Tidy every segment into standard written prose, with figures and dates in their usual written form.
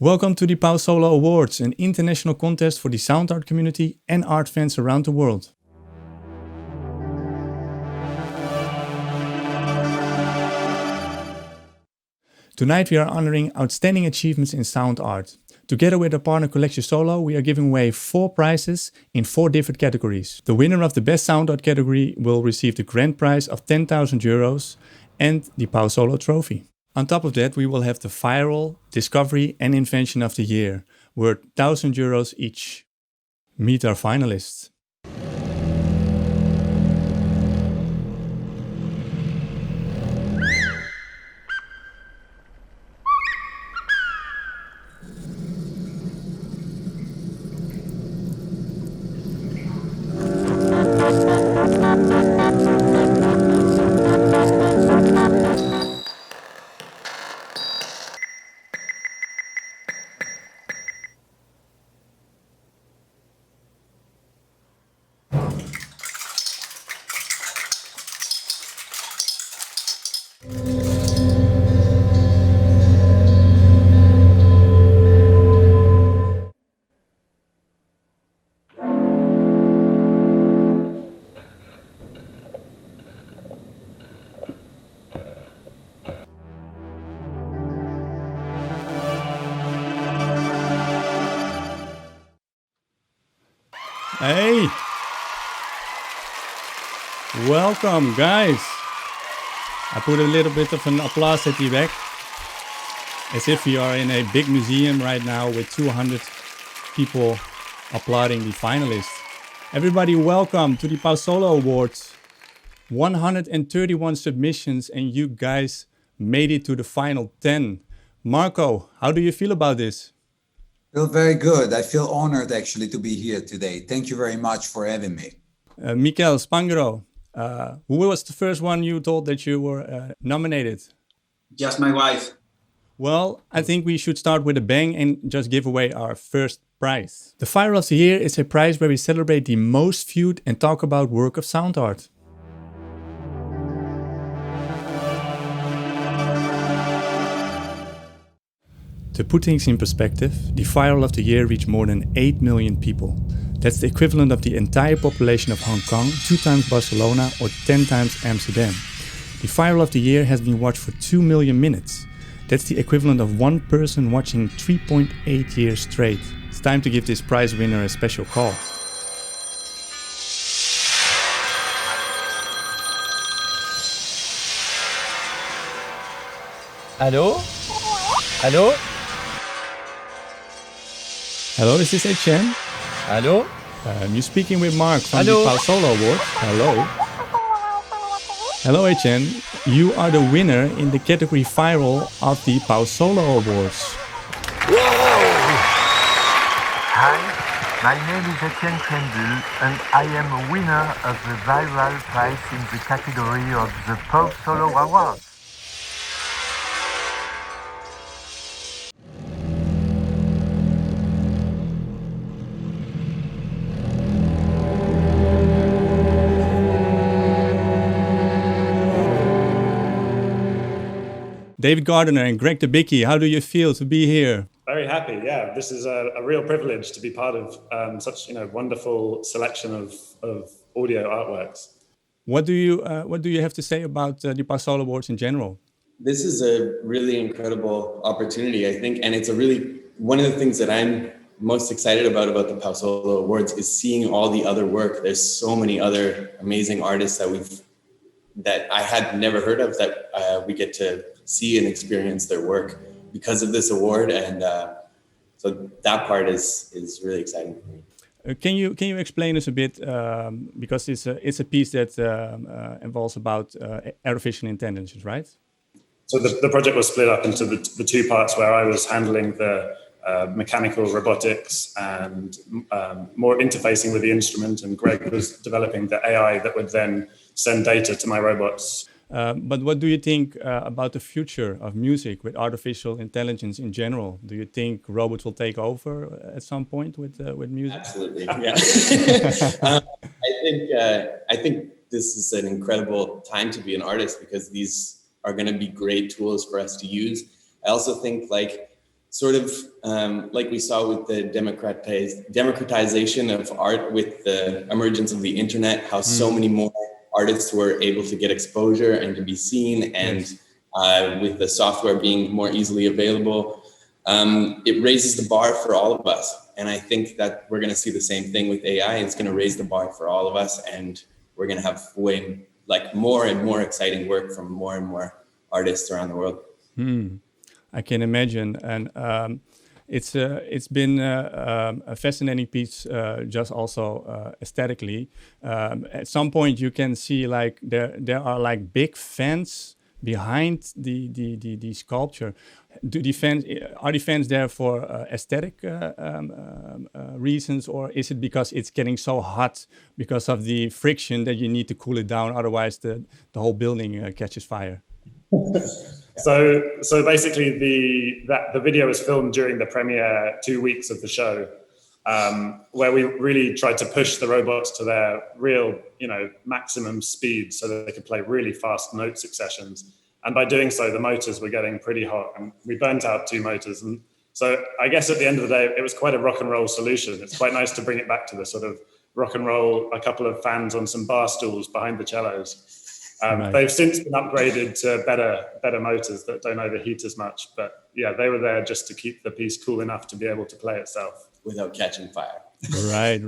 Welcome to the Powsolo Awards, an international contest for the sound art community and art fans around the world. Tonight we are honoring outstanding achievements in sound art. Together with our partner Colección Solo, we are giving away 4 prizes in 4 different categories. The winner of the best sound art category will receive the grand prize of €10,000 and the Powsolo trophy. On top of that, we will have the viral, discovery and invention of the year, worth €1,000 each. Meet our finalists. Hey! Welcome, guys! I put a little bit of an applause at the back, as if we are in a big museum right now with 200 people applauding the finalists. Everybody, welcome to the Powsolo Awards. 131 submissions and you guys made it to the final 10. Marco, how do you feel about this? I feel very good. I feel honored actually to be here today. Thank you very much for having me. Mikel Spangro, who was the first one you told that you were nominated? Just my wife. Well, I think we should start with a bang and just give away our first prize. The Viral of the Year is a prize where we celebrate the most viewed and talk about work of sound art. To put things in perspective, the Viral of the Year reached more than 8 million people. That's the equivalent of the entire population of Hong Kong, 2 times Barcelona or 10 times Amsterdam. The Viral of the Year has been watched for 2 million minutes. That's the equivalent of one person watching 3.8 years straight. It's time to give this prize winner a special call. Hello? Hello? Hello, is this Etienne? Hello? You're speaking with Mark from Hello. the Powsolo Awards. Hello. Hello, Etienne. You are the winner in the category Viral of the Powsolo Awards. Hi, my name is Etienne Kendall and I am a winner of the Viral Prize in the category of the Powsolo Awards. David Gardner and Greg Debicki, how do you feel to be here? Very happy, yeah. This is a real privilege to be part of such wonderful selection of audio artworks. What do you have to say about the Powsolo Awards in general? This is a really incredible opportunity, I think, and it's one of the things that I'm most excited about the Powsolo Awards is seeing all the other work. There's so many other amazing artists that I had never heard of that we get to see and experience their work because of this award, and so that part is really exciting for me. Can you explain us a bit because it's a piece that involves about artificial intelligence, right? So the project was split up into the 2 parts where I was handling the mechanical robotics and more interfacing with the instrument, and Greg was developing the AI that would then send data to my robots. But what do you think about the future of music with artificial intelligence in general? Do you think robots will take over at some point with music? Absolutely, yeah. I think this is an incredible time to be an artist because these are going to be great tools for us to use. I also think sort of like we saw with the democratization of art with the emergence of the internet, how so many more artists were able to get exposure and to be seen, and with the software being more easily available, it raises the bar for all of us. And I think that we're going to see the same thing with AI. It's going to raise the bar for all of us, and we're going to have more and more exciting work from more and more artists around the world. I can imagine, and it's been a fascinating piece, just also aesthetically. At some point, you can see like there are like big fans behind the sculpture. Are the fans there for aesthetic reasons, or is it because it's getting so hot because of the friction that you need to cool it down, otherwise the whole building catches fire? So basically, the video was filmed during the premiere 2 weeks of the show, where we really tried to push the robots to their real, maximum speed, so that they could play really fast note successions. And by doing so, the motors were getting pretty hot, and we burnt out 2 motors. And so I guess at the end of the day, it was quite a rock and roll solution. It's quite nice to bring it back to the sort of rock and roll, a couple of fans on some bar stools behind the cellos. Right. They've since been upgraded to better motors that don't overheat as much. But yeah, they were there just to keep the piece cool enough to be able to play itself. Without catching fire. Right.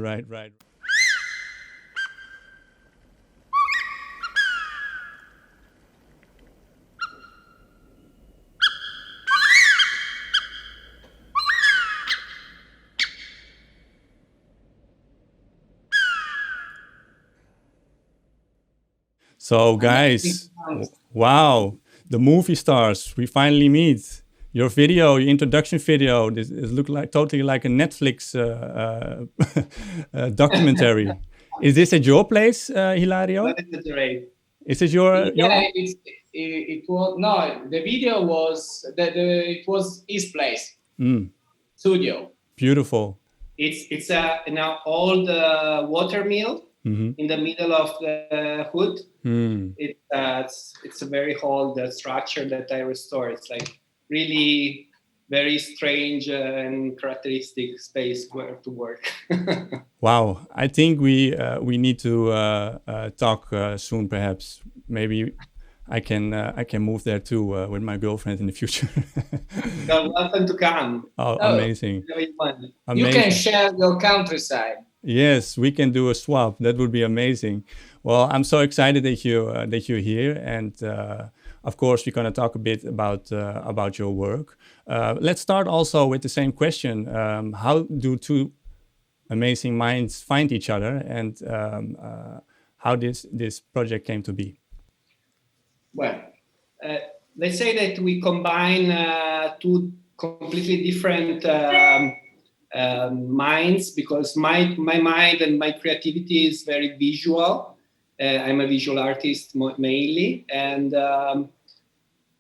So guys, wow, the movie stars, we finally meet. Your video, your introduction video, this looks like totally like a Netflix documentary. Is this at your place, Hilario? Is it your? Yeah, it was no. The video was it was his place, studio. Beautiful. It's an old water mill in the middle of the hood. It's a very old structure that I restored. It's like really very strange and characteristic space where to work. Wow, I think we need to talk soon. Perhaps maybe I can move there too with my girlfriend in the future. You're welcome to come. Oh, amazing! Very fun. Amazing. You can share your countryside. Yes, we can do a swap. That would be amazing. Well, I'm so excited that you're here, and of course, we're going to talk a bit about your work. Let's start also with the same question: how do two amazing minds find each other, and how this project came to be? Well, let's say that we combine two completely different minds, because my mind and my creativity is very visual. I'm a visual artist mainly, and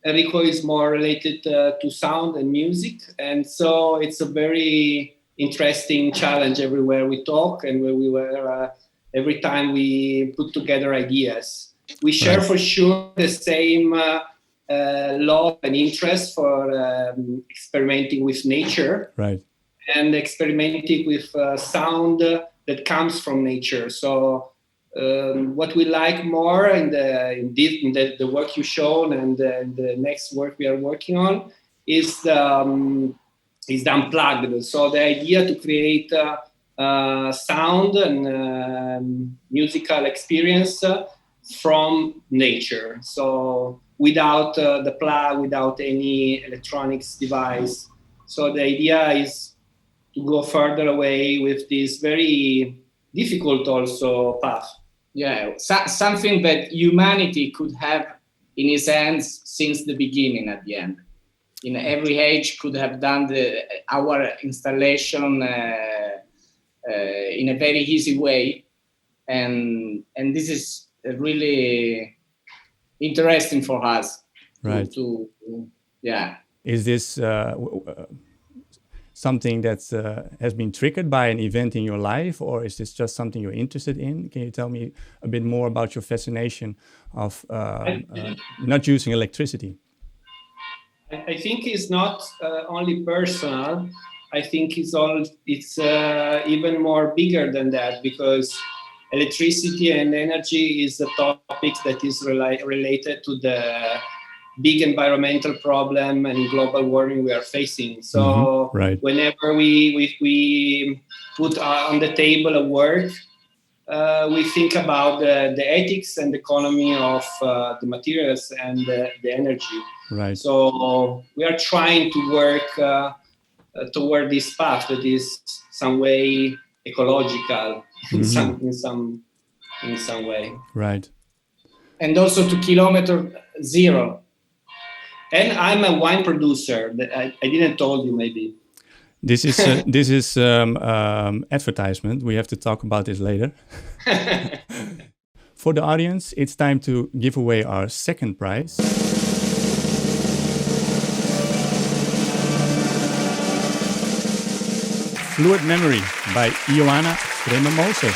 Enrico is more related to sound and music, and so it's a very interesting challenge everywhere we talk and where we were every time we put together ideas. We share for sure the same love and interest for experimenting with nature, right, and experimenting with sound that comes from nature. So what we like more in the work you've shown and the next work we are working on is the unplugged. So the idea to create sound and musical experience from nature. So without the plug, without any electronics device. So the idea is to go further away with this very difficult also path. Yeah, something that humanity could have in its hands since the beginning at the end. In every age could have done our installation in a very easy way. And this is really interesting for us. Right. Yeah. Is this something that has been triggered by an event in your life, or is this just something you're interested in? Can you tell me a bit more about your fascination of not using electricity? I think it's not only personal. I think it's even more bigger than that, because electricity and energy is a topic that is related to the big environmental problem and global warming we are facing. So whenever we put on the table a work, we think about the ethics and economy of the materials and the energy. Right. So we are trying to work toward this path that is some way ecological in some way. Right. And also to kilometer zero. And I'm a wine producer. I didn't told you maybe. This is advertisement. We have to talk about this later. For the audience, it's time to give away our second prize. Fluid Memory by Ioana Srimamoso.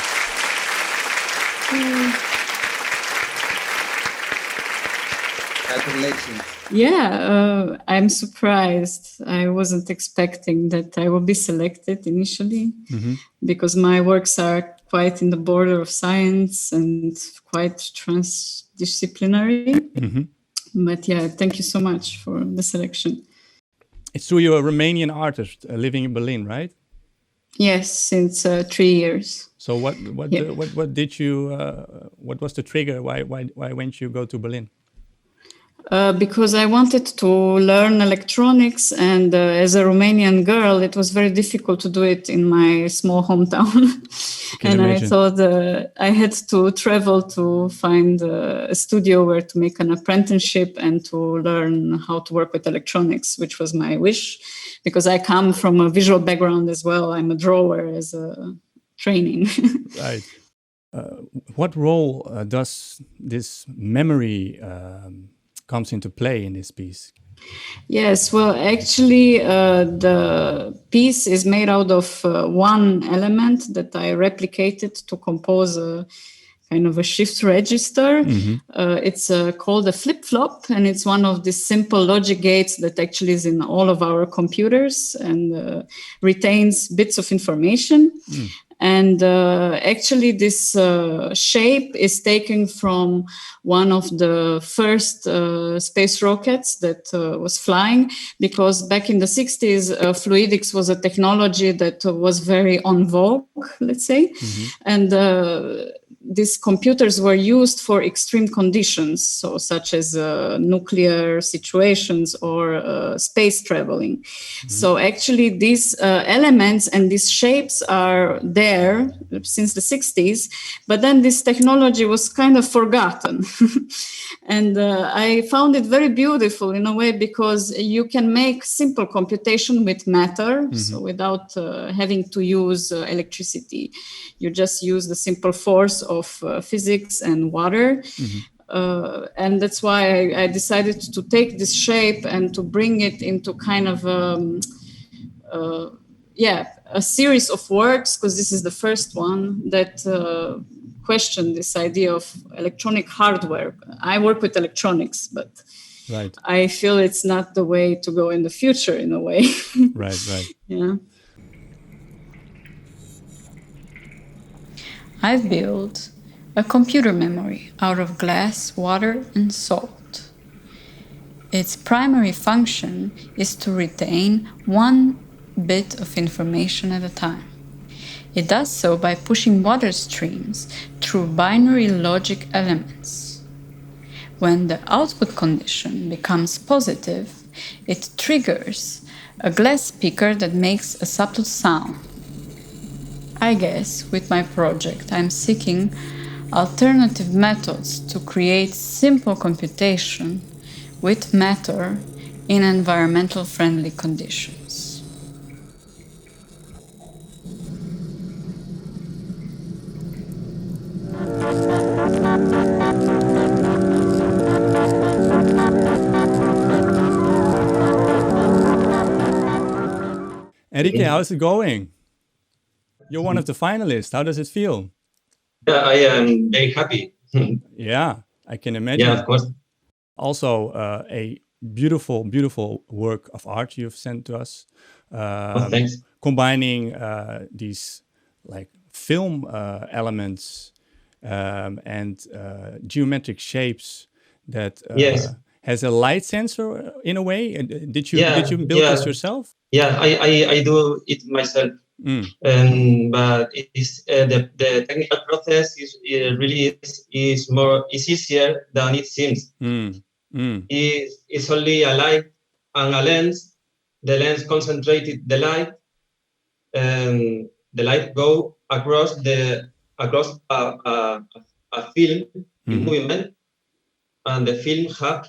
Congratulations. Yeah, I'm surprised. I wasn't expecting that I will be selected initially, because my works are quite in the border of science and quite transdisciplinary. But yeah, thank you so much for the selection. It's true, you're a Romanian artist living in Berlin, right? Yes, since 3 years. So what did you? What was the trigger? Why went you go to Berlin? Because I wanted to learn electronics, and as a Romanian girl, it was very difficult to do it in my small hometown. And imagine. I thought I had to travel to find a studio where to make an apprenticeship and to learn how to work with electronics, which was my wish, because I come from a visual background as well. I'm a drawer as a training. Right. What role does this memory comes into play in this piece? Yes, well, actually, the piece is made out of one element that I replicated to compose a kind of a shift register. It's called a flip-flop, and it's one of the simple logic gates that actually is in all of our computers and retains bits of information. And actually, this shape is taken from one of the first space rockets that was flying, because back in the 60s, fluidics was a technology that was very en vogue, let's say. And these computers were used for extreme conditions, so such as nuclear situations or space traveling. So actually these elements and these shapes are there since the 60s, but then this technology was kind of forgotten. And I found it very beautiful in a way, because you can make simple computation with matter, so without having to use electricity. You just use the simple force of physics and water. And that's why I decided to take this shape and to bring it into kind of a series of works, because this is the first one that question this idea of electronic hardware. I work with electronics, but I feel it's not the way to go in the future, in a way. Right. Yeah. I've built a computer memory out of glass, water, and salt. Its primary function is to retain one bit of information at a time. It does so by pushing water streams through binary logic elements. When the output condition becomes positive, it triggers a glass speaker that makes a subtle sound. I guess with my project, I'm seeking alternative methods to create simple computation with matter in environmental friendly conditions. Enrique, how's it going? You're one of the finalists. How does it feel? Yeah, I am very happy. Yeah, I can imagine. Yeah, of course. Also, a beautiful, beautiful work of art you've sent to us. Thanks. Combining these like film elements and geometric shapes that Yes. has a light sensor in a way. Did you build this yourself? Yeah, I do it myself. But it is the technical process is easier than it seems. It's only a light and a lens. The lens concentrated the light, and the light go across a film in movement, and the film have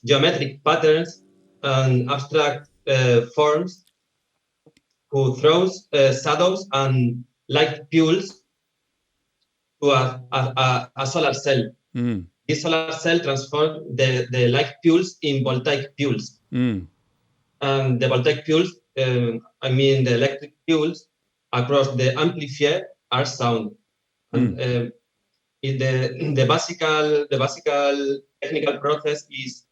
geometric patterns and abstract forms who throws shadows and light pulse to a solar cell. This solar cell transforms the light pulse in voltaic pulse. And the voltaic pulse, the electric pulse across the amplifier are sound. And the basic technical process is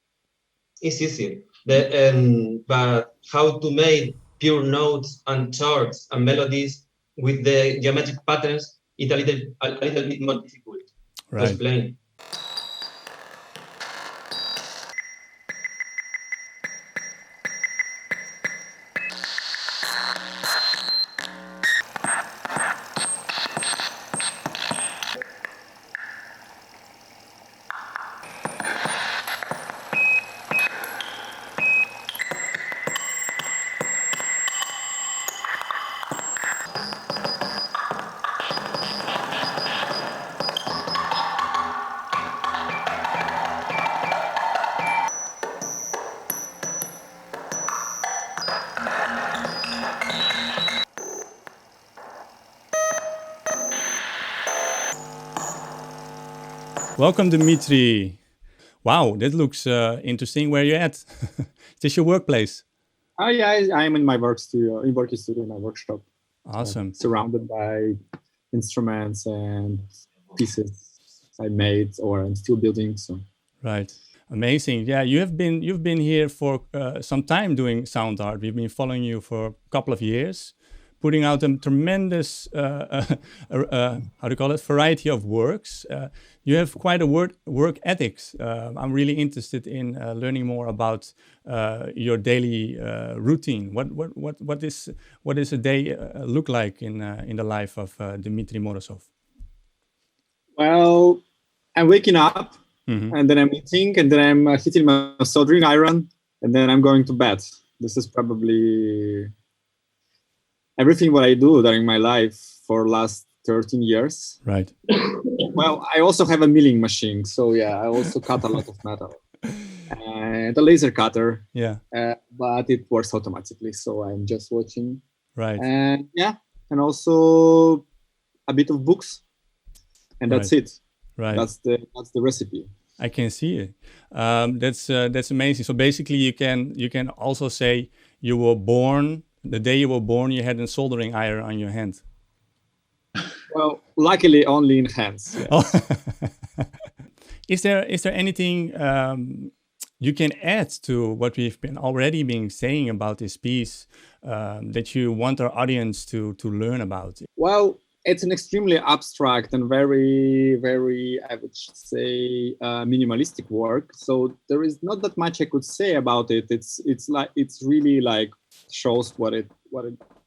easy. But how to make pure notes and chords and melodies with the geometric patterns is a little bit more difficult to explain. Welcome, Dimitri. Wow, that looks interesting. Where are you at? Is this your workplace? Yeah, I'm in my work studio, in my workshop. Awesome. Surrounded by instruments and pieces I made or I'm still building. So. Right. Amazing. Yeah, you've been here for some time doing sound art. We've been following you for a couple of years, putting out a tremendous, variety of works. You have quite a work ethics. I'm really interested in learning more about your daily routine. What does a day look like in the life of Dmitry Morozov? Well, I'm waking up, and then I'm eating, and then I'm hitting my soldering iron, and then I'm going to bed. This is probably everything what I do during my life for last 13 years. Right. Well, I also have a milling machine, so yeah, I also cut a lot of metal. And a laser cutter. Yeah. But it works automatically, so I'm just watching. Right. And yeah, and also a bit of books, and that's it. Right. That's the recipe. I can see it. That's amazing. So basically, you can also say you were born. The day you were born, you had a soldering iron on your hand. Well, luckily only in hands. Yes. Oh. Is there anything you can add to what we've already been saying about this piece that you want our audience to learn about? Well, it's an extremely abstract and very, very, I would say, minimalistic work. So there is not that much I could say about it. It's really like shows what it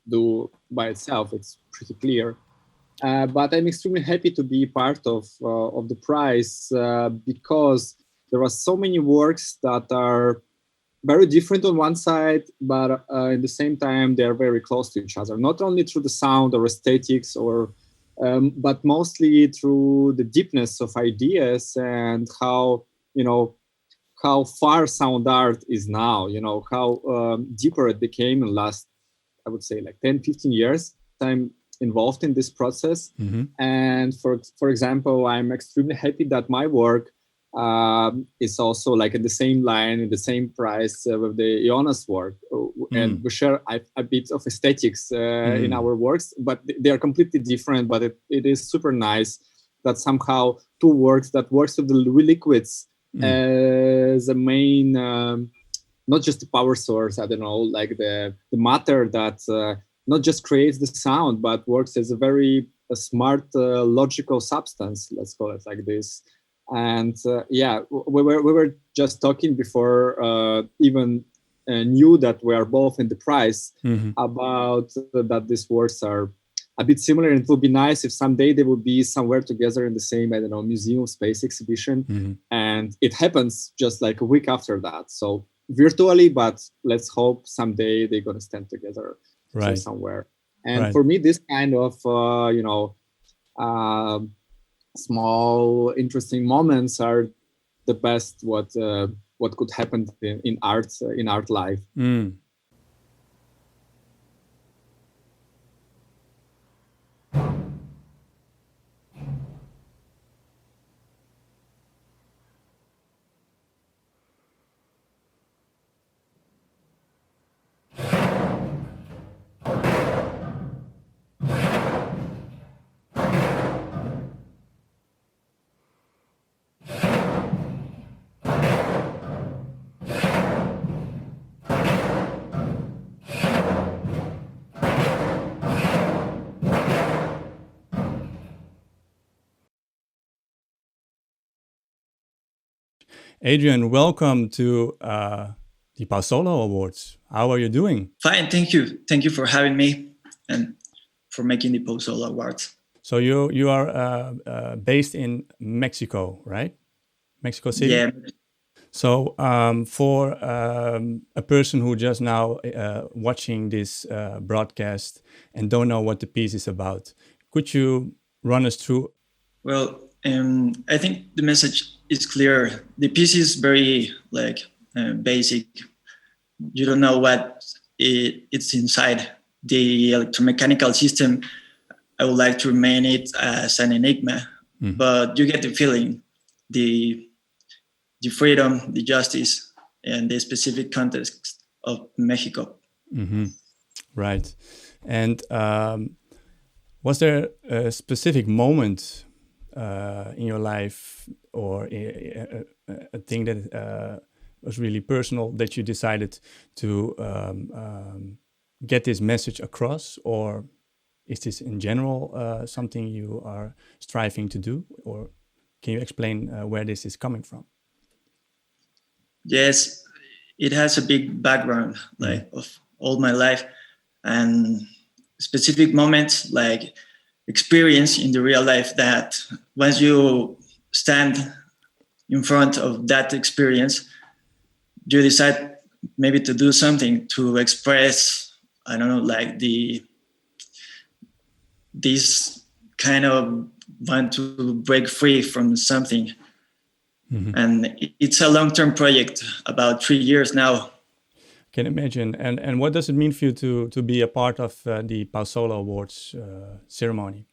do by itself. It's pretty clear. But I'm extremely happy to be part of the prize because there are so many works that are very different on one side, but at the same time they're very close to each other. Not only through the sound or aesthetics, but mostly through the deepness of ideas and how far sound art is now. How deeper it became in the last, I would say, like 10, 15 years. I'm involved in this process. And for example, I'm extremely happy that my work is also like in the same line, in the same price with the Ioana's work. And we share a bit of aesthetics in our works, but they are completely different. But it is super nice that somehow two works that works with the liquids as a main, not just the power source, I don't know, like the matter that not just creates the sound, but works as a very smart, logical substance, let's call it like this. And we were just talking before even knew that we are both in the prize about that these works are a bit similar, and it would be nice if someday they would be somewhere together in the same, I don't know, museum space exhibition. And it happens just like a week after that. So virtually, but let's hope someday they're going to stand together somewhere. And for me, this kind of, small, interesting moments are the best what could happen in art life. Adrian, welcome to the Powsolo Awards. How are you doing? Fine, thank you. Thank you for having me and for making the Powsolo Awards. So you are based in Mexico, right? Mexico City? Yeah. So for a person who just now watching this broadcast and don't know what the piece is about, could you run us through? Well, I think the message is clear. The piece is very basic. You don't know what it's inside. The electromechanical system, I would like to remain it as an enigma, but you get the feeling, the freedom, the justice, and the specific context of Mexico. Right. And was there a specific moment in your life or a thing that was really personal that you decided to get this message across? Or is this in general something you are striving to do? Or can you explain where this is coming from? Yes, it has a big background, of all my life, and specific moments, like experience in the real life, that once you stand in front of that experience, you decide maybe to do something to express, I don't know, this kind of want to break free from something. And it's a long-term project, about 3 years now. Can imagine. And what does it mean for you to be a part of the Powsolo Awards ceremony?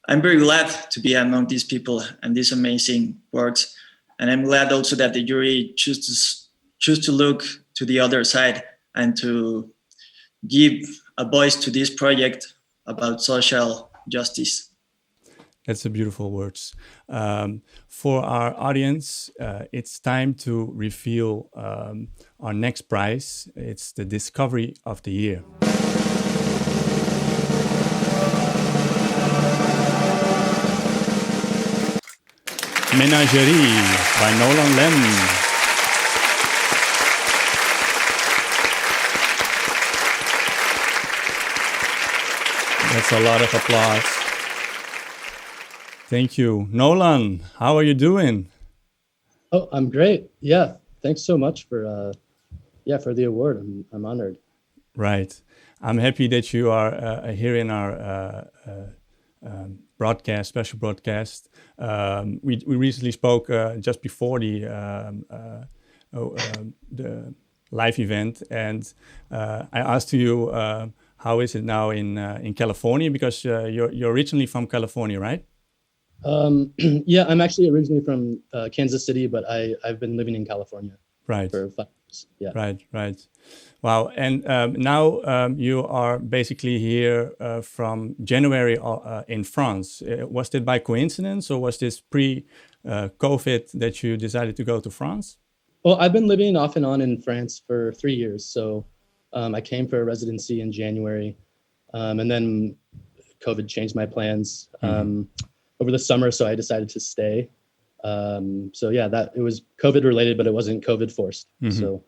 I'm very glad to be among these people and these amazing works. And I'm glad also that the jury choose to look to the other side and to give a voice to this project about social justice. That's the beautiful words. For our audience, it's time to reveal our next prize. It's the Discovery of the Year. Menagerie by Nolan Lem. That's a lot of applause. Thank you. Nolan, how are you doing? Oh, I'm great. Yeah. Thanks so much for the award. I'm honored. Right. I'm happy that you are here in our broadcast, special broadcast. We recently spoke just before the live event, and I asked you how is it now in California, because you're originally from California, right? Yeah, I'm actually originally from Kansas City, but I've been living in California for 5 years. Yeah. Right. Wow. And now you are basically here from January in France. Was that by coincidence, or was this COVID that you decided to go to France? Well, I've been living off and on in France for 3 years. So I came for a residency in January, and then COVID changed my plans over the summer. So I decided to stay. So yeah, that it was COVID related, but it wasn't COVID forced. So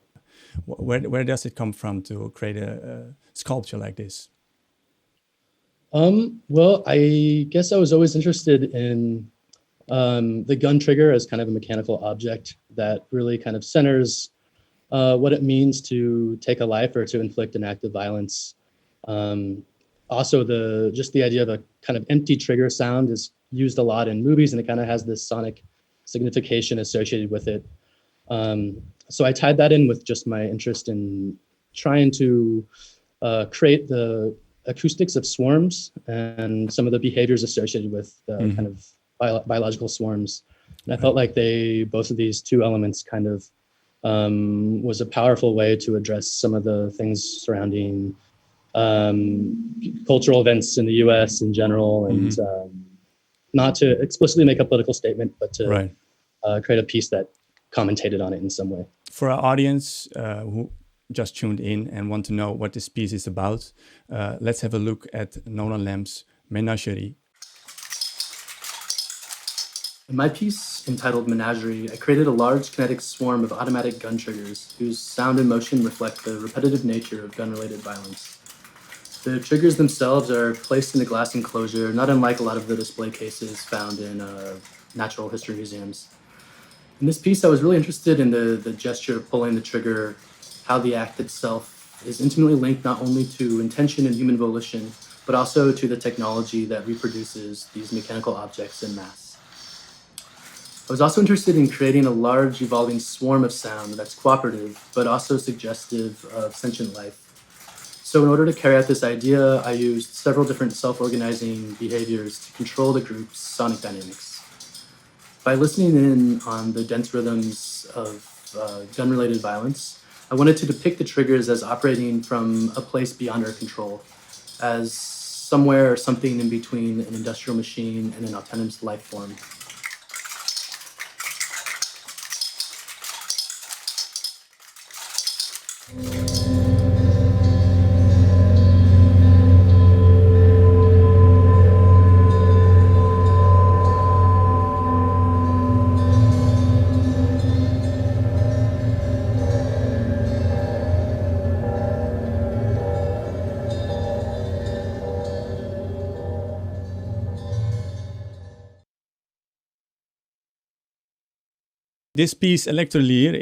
where does it come from to create a sculpture like this? Well, I guess I was always interested in the gun trigger as kind of a mechanical object that really kind of centers what it means to take a life or to inflict an act of violence. Also, the idea of a kind of empty trigger sound is used a lot in movies, and it kind of has this sonic signification associated with it. So I tied that in with just my interest in trying to create the acoustics of swarms and some of the behaviors associated with kind of biological swarms. And I felt like both of these two elements kind of was a powerful way to address some of the things surrounding cultural events in the US in general, and not to explicitly make a political statement, but to create a piece that commentated on it in some way. For our audience who just tuned in and want to know what this piece is about, let's have a look at Nolan Lamb's Menagerie. In my piece entitled Menagerie, I created a large kinetic swarm of automatic gun triggers whose sound and motion reflect the repetitive nature of gun-related violence. The triggers themselves are placed in a glass enclosure, not unlike a lot of the display cases found in natural history museums. In this piece, I was really interested in the gesture of pulling the trigger, how the act itself is intimately linked not only to intention and human volition, but also to the technology that reproduces these mechanical objects en masse. I was also interested in creating a large evolving swarm of sound that's cooperative, but also suggestive of sentient life. So in order to carry out this idea, I used several different self-organizing behaviors to control the group's sonic dynamics. By listening in on the dense rhythms of gun-related violence, I wanted to depict the triggers as operating from a place beyond our control, as somewhere or something in between an industrial machine and an autonomous life form. This piece, Electrolier,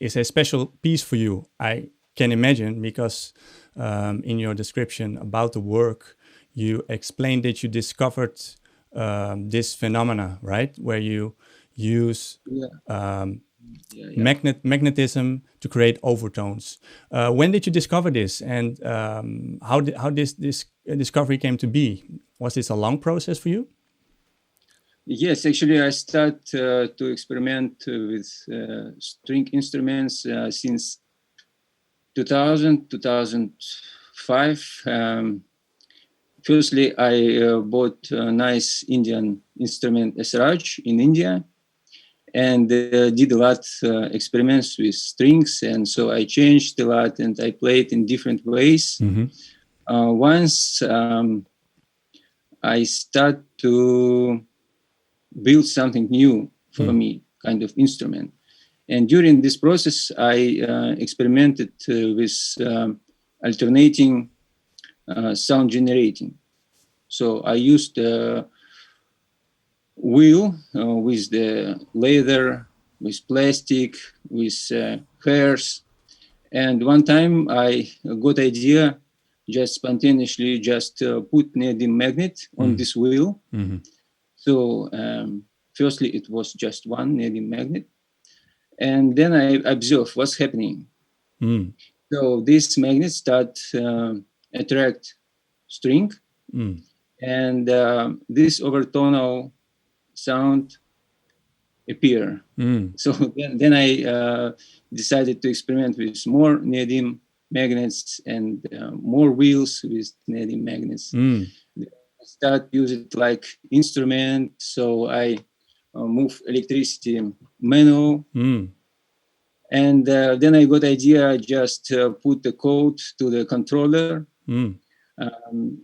is a special piece for you, I can imagine, because in your description about the work, you explained that you discovered this phenomena, right? Where you use magnetism to create overtones. When did you discover this, and how this discovery came to be? Was this a long process for you? Yes, actually, I started to experiment with string instruments since 2000, 2005. Firstly, I bought a nice Indian instrument, Sraj, in India, and did a lot experiments with strings. And so I changed a lot, and I played in different ways. Once I started to build something new for me, kind of instrument. And during this process, I experimented with alternating sound generating. So I used the wheel with the leather, with plastic, with hairs. And one time I got idea just spontaneously put neodymium magnet on this wheel. So firstly, it was just one neodymium magnet. And then I observed what's happening. So this magnet start attract string, and this overtonal sound appear. So then I decided to experiment with more neodymium magnets and more wheels with neodymium magnets. I start use it like instrument. So I move electricity manual. Mm. And then I got idea just put the code to the controller. Mm.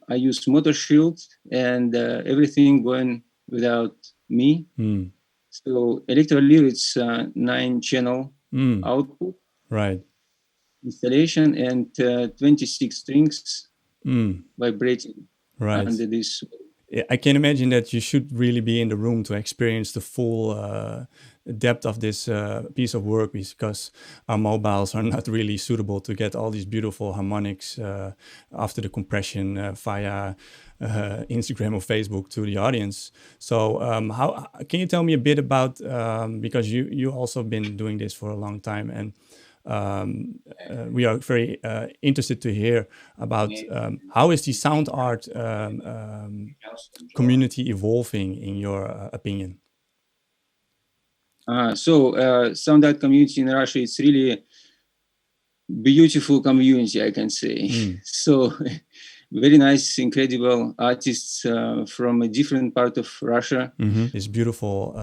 I use motor shield and everything going without me. Mm. So electrolyr, it's 9-channel output. Right. Installation and 26 strings vibrating right. under this. I can imagine that you should really be in the room to experience the full depth of this piece of work, because our mobiles are not really suitable to get all these beautiful harmonics after the compression via Instagram or Facebook to the audience. So how can you tell me a bit about, because you also been doing this for a long time, and we are very interested to hear about how is the sound art community evolving in your opinion? Sound art community in Russia, it's really beautiful community, I can say. So very nice, incredible artists from a different part of Russia. This beautiful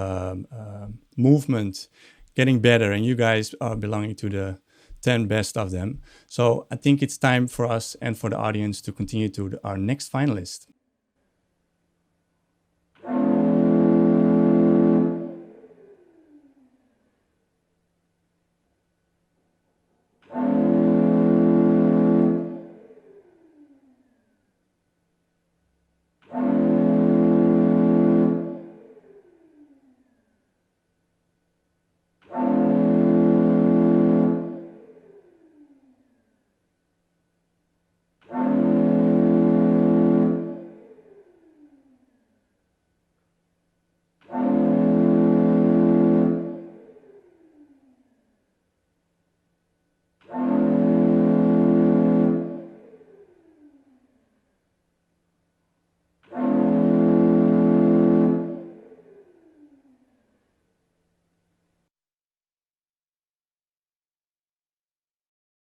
movement getting better, and you guys are belonging to the 10 best of them. So I think it's time for us and for the audience to continue to our next finalist.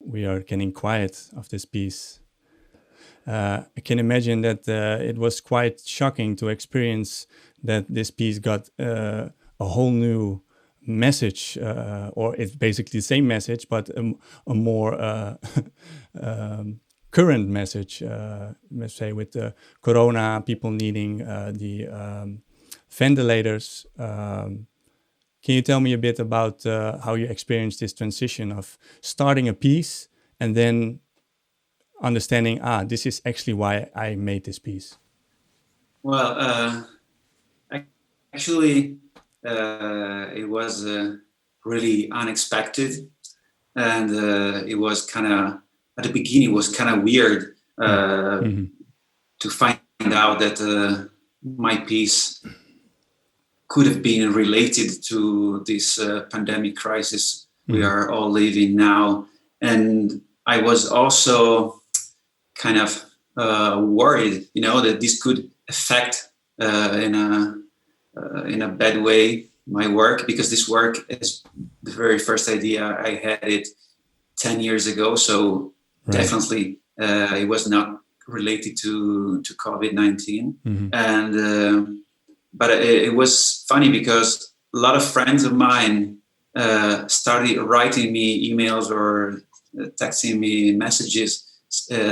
We are getting quiet of this piece. I can imagine that it was quite shocking to experience that this piece got a whole new message, or it's basically the same message, but a more current message, let's say, with the corona, people needing the ventilators. Can you tell me a bit about how you experienced this transition of starting a piece and then understanding, this is actually why I made this piece? Well, actually, it was really unexpected, and it was kind of, at the beginning, it was kind of weird to find out that my piece could have been related to this pandemic crisis we are all living now. And I was also kind of worried, that this could affect in a bad way my work, because this work is the very first idea. I had it 10 years ago, so definitely it was not related to COVID-19. And but it was funny because a lot of friends of mine started writing me emails or texting me messages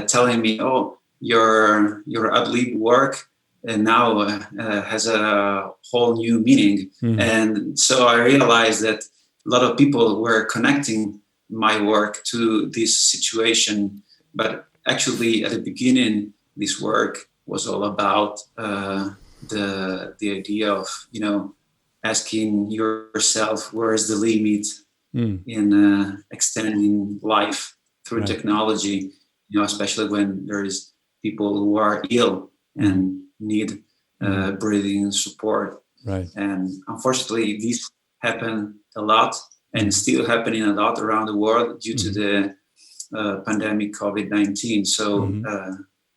telling me, "Oh, your ad-lib work now has a whole new meaning." And so I realized that a lot of people were connecting my work to this situation. But actually, at the beginning, this work was all about the idea of asking yourself, where is the limit in extending life through technology, especially when there is people who are ill and need breathing support. And unfortunately, this happened a lot and still happening a lot around the world due to the pandemic COVID-19. So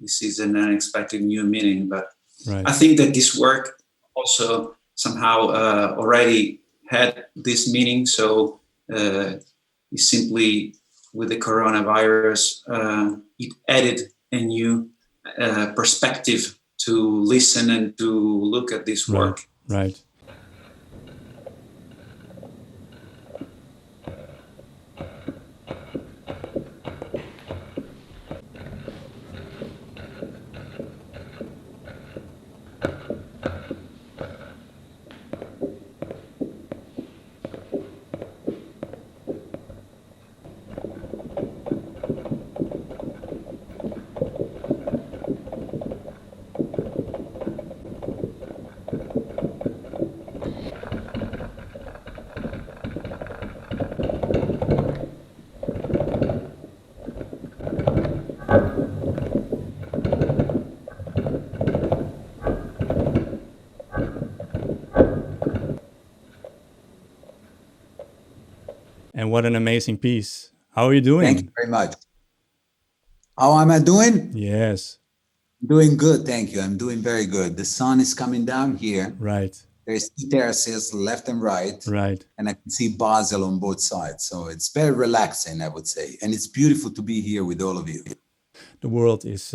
this is an unexpected new meaning, but I think that this work also somehow already had this meaning. So it's simply with the coronavirus, it added a new perspective to listen and to look at this work. And what an amazing piece. How are you doing? Thank you very much. How am I doing? Yes. Doing good, thank you. I'm doing very good. The sun is coming down here. Right. There's two terraces, left and right. Right. And I can see Basel on both sides. So it's very relaxing, I would say. And it's beautiful to be here with all of you. The world is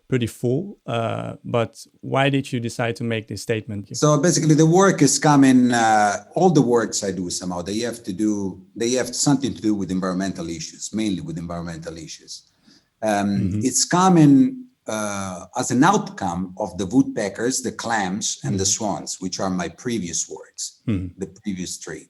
pretty full. But why did you decide to make this statement? So basically the work is coming, all the works I do somehow, they have something to do with environmental issues, mainly with environmental issues. It's coming as an outcome of the woodpeckers, the clams, and the swans, which are my previous works, the previous three.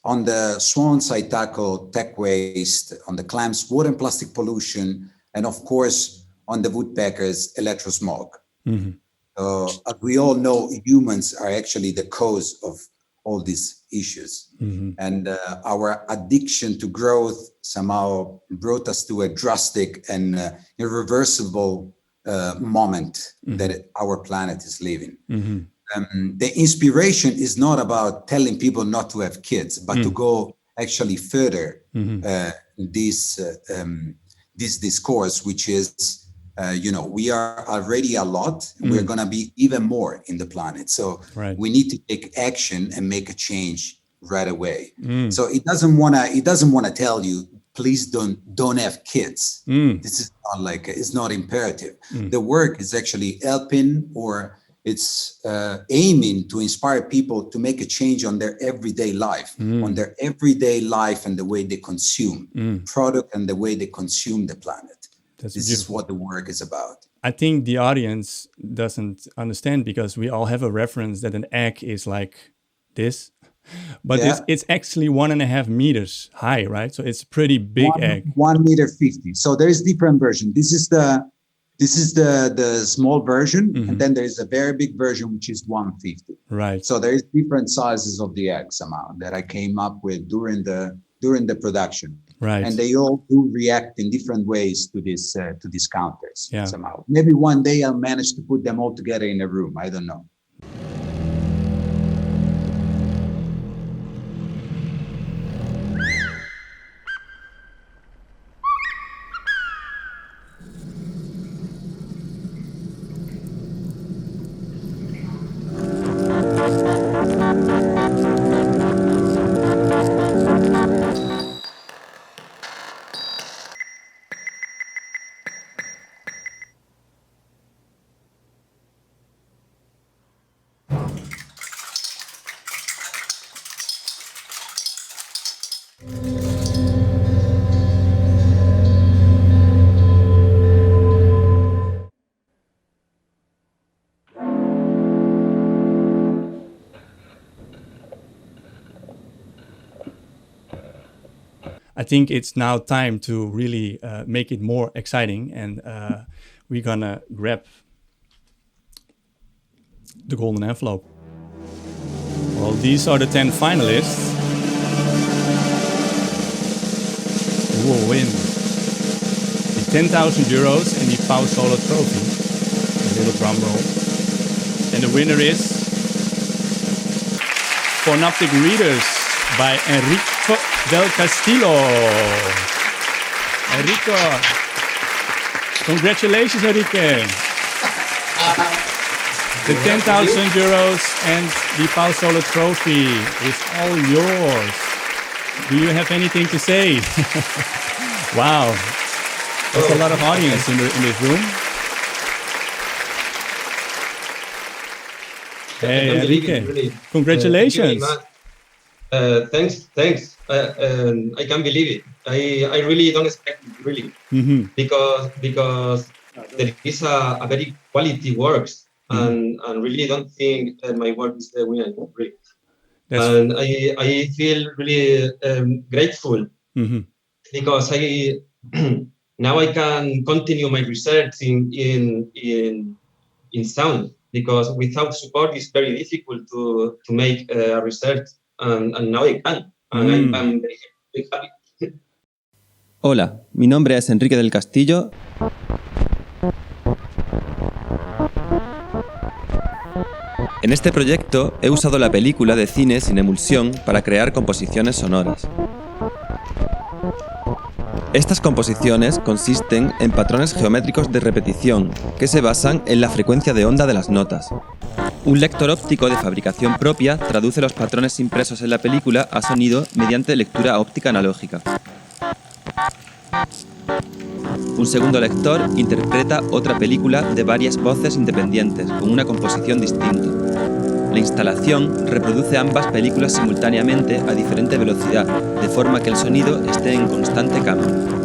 On the swans, I tackle tech waste, on the clams, water and plastic pollution, and of course, on the woodpeckers, electrosmog. As we all know, humans are actually the cause of all these issues. And our addiction to growth somehow brought us to a drastic and irreversible moment that our planet is living. The inspiration is not about telling people not to have kids, but to go actually further this discourse, which is, we are already a lot. We're going to be even more in the planet. So we need to take action and make a change right away. So it doesn't want to tell you, please don't have kids. This is not like, it's not imperative. The work is actually helping, or it's aiming to inspire people to make a change on their everyday life, and the way they consume product and the way they consume the planet. This is what the work is about. I think the audience doesn't understand, because we all have a reference that an egg is like this, but it's actually 1.5 meters high, right? So it's a pretty big egg. 1.50 meters. So there is different version. This is the small version, and then there is a very big version which is 150. Right. So there is different sizes of the egg somehow that I came up with during the production. Right. And they all do react in different ways to these counters somehow. Maybe one day I'll manage to put them all together in a room. I don't know. I think it's now time to really make it more exciting, and we're gonna grab the golden envelope. Well, these are the 10 finalists who will win the 10,000 euros and the Powsolo trophy. A little drum roll. And the winner is Phonoptic Readers by Enrique Del Castillo. Enrico, congratulations, Enrique. The 10,000 euros and the Powsolo trophy is all yours. Do you have anything to say? Wow, there's a lot of audience in this room. Hey, Enrique, really. Congratulations. Thanks. I can't believe it. I really don't expect it, really, because there is a very quality works, and really don't think my work is the winner. Really. And I feel really grateful because now I can continue my research in sound, because without support it's very difficult to make a research, and now I can. And I'm very happy. Hola, mi nombre es Enrique Del Castillo. En este proyecto he usado la película de cine sin emulsión para crear composiciones sonoras. Estas composiciones consisten en patrones geométricos de repetición que se basan en la frecuencia de onda de las notas. Un lector óptico de fabricación propia traduce los patrones impresos en la película a sonido mediante lectura óptica analógica. Un segundo lector interpreta otra película de varias voces independientes con una composición distinta. La instalación reproduce ambas películas simultáneamente a diferente velocidad, de forma que el sonido esté en constante cambio.